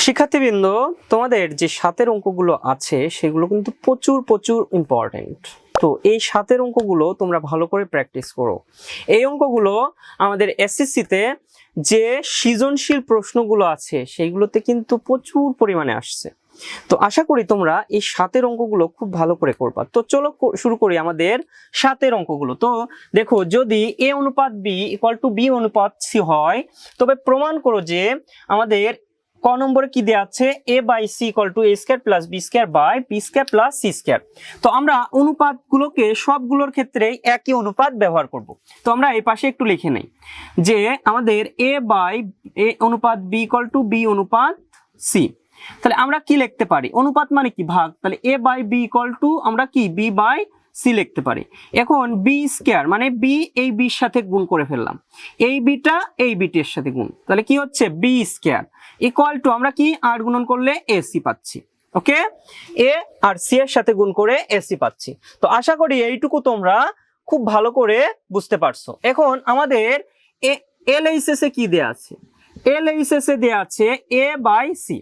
শিক্ষার্থীবৃন্দ, তোমাদের যে সাতের অঙ্কগুলো আছে সেগুলো কিন্তু প্রচুর প্রচুর ইম্পর্টেন্ট। তো এই সাতের অঙ্কগুলো তোমরা ভালো করে প্র্যাকটিস করো। এই অঙ্কগুলো আমাদের এসএসসিতে যে সৃজনশীল প্রশ্নগুলো আছে সেইগুলোতে কিন্তু প্রচুর পরিমাণে আসছে। তো আশা করি তোমরা এই সাতের অঙ্কগুলো খুব ভালো করে করবা। তো চলো শুরু করি আমাদের সাতের অঙ্কগুলো। তো দেখো, যদি এ অনুপাত বি ইকুয়াল টু বি অনুপাত সি হয়, তবে প্রমাণ করো যে আমাদের ক নম্বরে কি দেওয়া আছে, a by c equal to a square plus B square by B square plus C square. তো আমরা অনুপাতগুলোকে সবগুলোর ক্ষেত্রেই একই অনুপাত ব্যবহার করব। তো আমরা এই পাশে একটু লিখে নেই যে আমাদের এ বাই এ অনুপাত বি ইকুয়াল টু বি অনুপাত সি। তাহলে আমরা কি লিখতে পারি, অনুপাত মানে কি ভাগ, তাহলে এ বাই বি ইকুয়াল টু আমরা কি বি বাই সি লিখতে পারি। এখন বি স্কয়ার মানে বি এই বির সাথে গুণ করে ফেললাম, এই বিটা এই বিটির সাথে গুণ, তাহলে কি হচ্ছে বি স্কয়ার ইকুয়াল টু আমরা কি আর গুণন করলে এসি পাচ্ছি। ওকে, এ আর সি এর সাথে গুণ করে এসি পাচ্ছি। তো আশা করি এইটুকু তোমরা খুব ভালো করে বুঝতে পারছো। এখন আমাদের এলএইচএস এ কি দেয়া আছে, এলএইচএস এ দেয়া আছে এ বাই সি।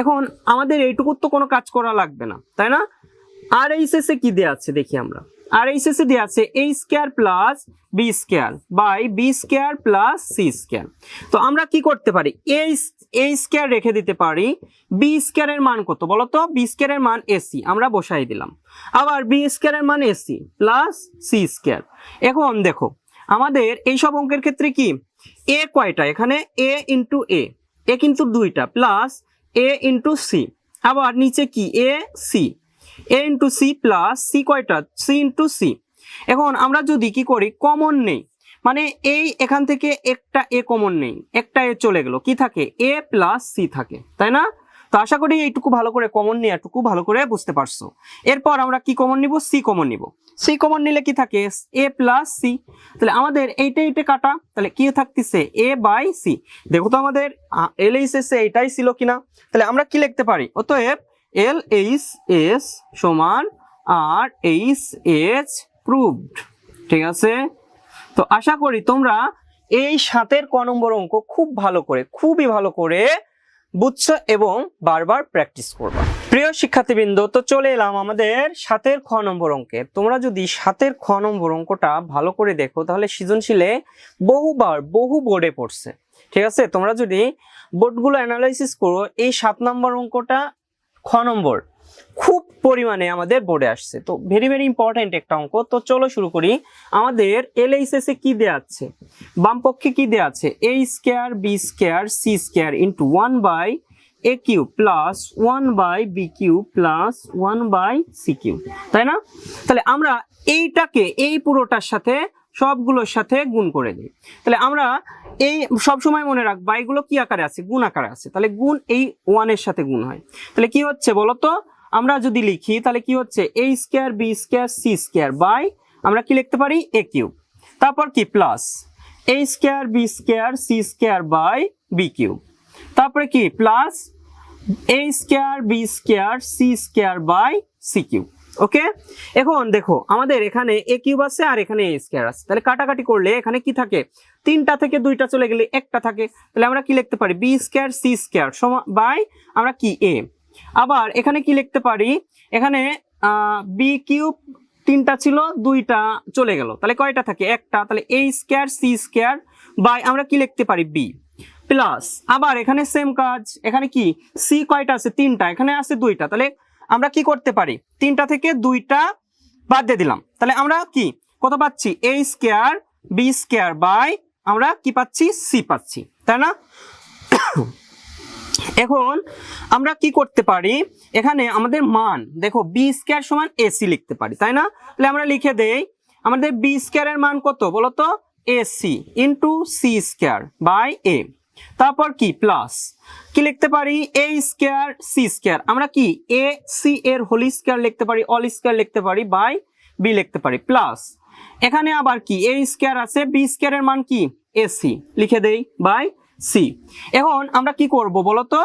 এখন আমাদের এইটুকু তো কোনো কাজ করা লাগবে না, তাই না? আর এইচএস এ কি দেয়া আছে দেখি আমরা। আর এইচএস এ দেয়া আছে a square plus B square by B square plus C square. তো আমরা কি করতে পারি, a স্কয়ার রেখে দিতে পারি, বি স্কয়ারের মান কত বলো তো, বি স্কয়ারের মান এসি আমরা বসাই দিলাম, আবার বি স্কয়ারের মান এসি প্লাস সি স্কয়ার। এখন দেখো আমাদের এই সব অঙ্কের ক্ষেত্রে কি এ কয়টা, এখানে এ ইন্টু এ কিন্তু দুইটা, প্লাস এ ইন্টু সি, আবার নিচে কি A C, A into C plus C কয়টা, সি ইন্টু সি। এখন আমরা যদি কি করি, কমন নেই, মানে এই এখান থেকে একটা এ কমন নেই, একটা এ চলে গেল, কি থাকে এ প্লাস সি থাকে, তাই না? তো আশা করি এইটুকু ভালো করে কমন নিয়ে এটুকু ভালো করে বুঝতে পারছো। এরপর আমরা কি কমন নিব, সি কমন নিব। সি কমন নিলে কি থাকে এ প্লাস সি, তাহলে আমাদের এইটা কাটা, তাহলে কি থাকতেছে এ বাই সি। দেখো তো আমাদের এলএইচএস এ এটাই ছিল কিনা, তাহলে আমরা কি লিখতে পারি, অতএব এলএইচএস সমান আর এইচএস প্রুভড। ঠিক আছে, তো আশা করি তোমরা এই 7 ক নম্বর অঙ্ক খুব ভালো করে, খুবই ভালো করে বুঝছো এবং বারবার প্র্যাকটিস করবা। প্রিয় শিক্ষার্থীবৃন্দ, তো চলে এলাম আমাদের 7 খ নম্বর অঙ্কে। তোমরা যদি 7 খ নম্বর অঙ্কটা ভালো করে দেখো তাহলে সৃজনশীলে বহু বোর্ডে পড়ছে। ঠিক আছে, তোমরা যদি বোর্ডগুলো অ্যানালাইসিস করো, এই 7 নম্বর অঙ্কটা খ নম্বর খুব পরিমাণে আমাদের বোর্ডে আসছে। তো ভেরি ভেরি ইম্পর্টেন্ট একটা অঙ্ক। তো চলো শুরু করি। আমাদের এলএইচএস এ কি দেয়া আছে, বাম পক্ষে কি দেয়া আছে, a square B square C square into 1 by A cube plus 1 by B cube plus 1 by C cube, তাই না? তাহলে আমরা এইটাকে এই পুরোটার সাথে সবগুলোর সাথে গুণ করে দিই। তাহলে আমরা এই সবসময় মনে রাখবা এগুলো কি আকারে আছে, গুণ আকারে আছে, তাহলে গুণ এই 1 এর সাথে গুণ হয়। তাহলে কি হচ্ছে বলতো, আমরা যদি লিখি তাহলে কি হচ্ছে a square B square C square by আমরা কি লিখতে পারি এ কিউব, তারপর কি plus a square B square C square by B cube, তারপরে কি plus a square B square C square by C cube. Okay, এখন দেখো আমাদের এখানে এ কিউব আছে আর এখানে এ স্কয়ার আছে, তাহলে কাটাকাটি করলে এখানে কি থাকে, 3টা থেকে 2টা চলে গেলে একটা থাকে, তাহলে আমরা কি লিখতে পারি বি স্কয়ার সি স্কয়ার সমান বাই আমরা কি এ। আবার এখানে কি লিখতে পারি, এখানে বি কিউব 3টা ছিল 2টা চলে গেল, তাহলে কয়টা থাকে একটা, তাহলে এ স্কয়ার সি স্কয়ার বাই আমরা কি লিখতে পারি বি প্লাস, আবার এখানে সেম কাজ, এখানে কি সি কয়টা আছে 3টা, এখানে আছে 2টা, তাহলে আমরা কি করতে পারি 3টা থেকে 2টা বাদ দিয়ে দিলাম, তাহলে আমরা কি কত পাচ্ছি এ স্কয়ার বি স্কয়ার বাই আমরা কি পাচ্ছি সি পাচ্ছি, তাই না? এখন আমরা কি করতে পারি, এখানে আমাদের মান দেখো বি স্কয়ার সমান এসি লিখতে পারি, তাই না? তাহলে আমরা লিখে দেই আমাদের বি স্কয়ারের মান কত বলতো a c into c square by a, তারপর কি প্লাস কি লিখতে পারি এ স্কয়ার সি স্কয়ার, আমরা কি এ সি এর হোল স্কয়ার লিখতে পারি, অল স্কয়ার লিখতে পারি বাই বি লিখতে পারি প্লাস, এখানে আবার কি এ স্কয়ার আছে বি স্কয়ারের মান কি এসি লিখে দেই বাই সি। এখন আমরা কি করব বলতো,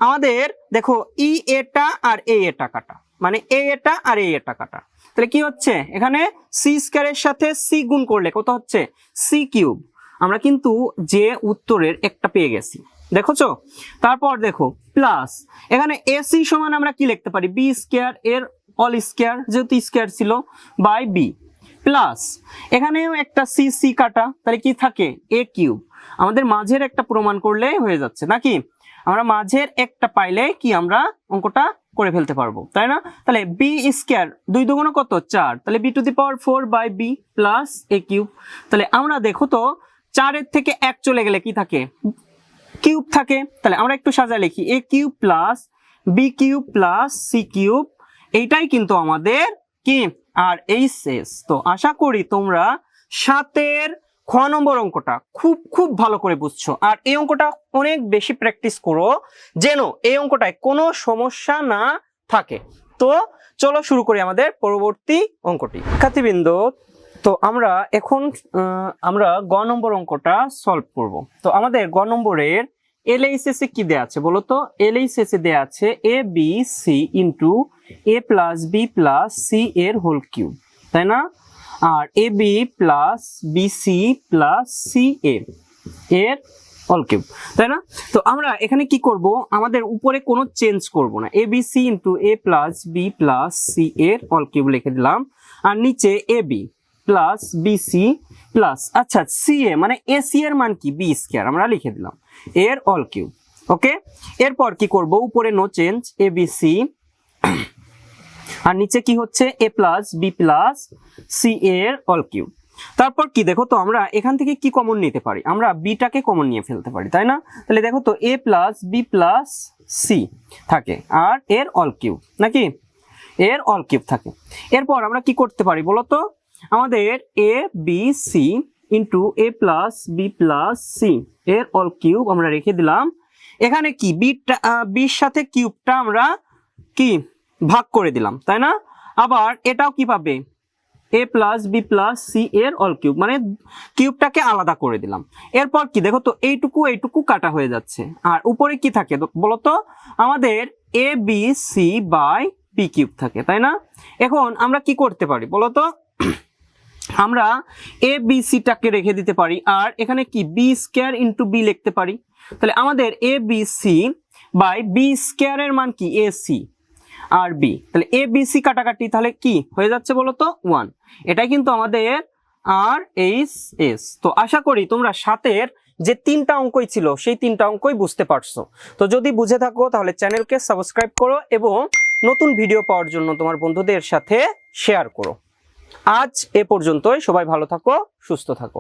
আমাদের দেখো ই এটা আর এ এটা কাটা, মানে এ এটা আর এ এটা কাটা, তাহলে কি হচ্ছে এখানে সি স্কয়ারের সাথে সি গুণ করলে কত হচ্ছে সি কিউব। আমরা কিন্তু যে উত্তরের একটা পেয়ে গেছি, দেখোছো? তারপর দেখো প্লাস এখানে এসি সমান আমরা কি লিখতে পারি, বি স্কয়ার এর অল স্কয়ার, যেহেতু স্কয়ার ছিল, বাই বি, প্লাস এখানেও একটা সি সি কাটা, তাহলে কি থাকে এ কিউব। আমাদের মাঝের একটা প্রমাণ করলে হয়ে যাচ্ছে নাকি, আমরা মাঝের একটা পাইলে কি আমরা অঙ্কটা করে ফেলতে পারবো, তাই না? তাহলে বি স্কয়ার 2 দুগুণ কত 4, তাহলে B to the power 4 by B plus A cube. তাহলে আমরা দেখো তো 4 এর থেকে 1 চলে গেলে কি থাকে, কিউব থাকে। তাহলে আমরা একটু সাজায় লিখি a cube plus b cube plus c cube, এইটাই কিন্তু আমাদের কি আর এইচ এস। তো আশা করি তোমরা 7 খ নম্বর অঙ্কটা খুব খুব ভালো করে বুঝছো, আর এই অঙ্কটা অনেক বেশি প্র্যাকটিস করো যেন এই অঙ্কটায় কোনো সমস্যা না থাকে। তো চলো শুরু করি আমাদের পরবর্তী অঙ্কটি। শিক্ষার্থীবৃন্দ, তো আমরা এখন আমরা গ নম্বর অঙ্কটা সলভ করব। তো আমাদের গ নম্বরের এলএইচএস এ কি দেয়া আছে বলো তো? এলএইচএস এ দেয়া আছে a b c into a plus b plus c এর হোল কিউব, তাই না? আর a b plus b c plus c এর হোল কিউব, তাই না? তো আমরা এখানে কি করব, আমাদের উপরে কোনো চেঞ্জ করব না, এ b c into a plus b plus c এর হোল কিউব লিখে দিলাম, আর নিচে এ বি প্লাস বিসি প্লাস আচ্ছা সি এ মানে এসি এর মান কি বি স্কয়ার আমরা লিখে দিলাম এর অল কিউব। ওকে, এরপর কি করব, উপরে নো চেঞ্জ এ বি সি, আর নিচে কি হচ্ছে এ প্লাস বি প্লাস সি এর অল কিউব। তারপর কি দেখো তো, আমরা এখান থেকে কি কমন নিতে পারি, আমরা বিটাকে কমন নিয়ে ফেলতে পারি, তাই না? তাহলে দেখো তো এ প্লাস বি প্লাস সি থাকে আর এর অল কিউব নাকি, এর অল কিউব থাকে। এরপর আমরা কি করতে পারি বলো তো, আমাদের a b c into a plus b plus c এর অল কিউব আমরা রেখে দিলাম। এখানে কি বির সাথে কিউবটা আমরা কি ভাগ করে দিলাম, তাই না? আবার এটাও কি পাবে, এ প্লাস বি প্লাস সি এর অল কিউব, মানে কিউবটাকে আলাদা করে দিলাম। এরপর কি দেখো তো এইটুকু কাটা হয়ে যাচ্ছে, আর উপরে কি থাকে বলতো, আমাদের a b c by B cube থাকে, তাই না? এখন আমরা কি করতে পারি বলতো, আমরা এ বি সিটাকে রেখে দিতে পারি, আর এখানে কি বি স্কয়ার ইন্টু বি লিখতে পারি। তাহলে আমাদের a b c by B স্কয়ারের মান কি এ সি আর বি, তাহলে এ বি সি কাটাকাটি, তাহলে কি হয়ে যাচ্ছে বলতো 1। এটাই কিন্তু আমাদের আর এইচ এস। তো আশা করি তোমরা 7 যে 3টা অঙ্কই ছিল সেই 3টা অঙ্কই বুঝতে পারছো। তো যদি বুঝে থাকো তাহলে চ্যানেলকে সাবস্ক্রাইব করো এবং নতুন ভিডিও পাওয়ার জন্য তোমার বন্ধুদের সাথে শেয়ার করো। আজ এ পর্যন্তই, সবাই ভালো থাকো, সুস্থ থাকো।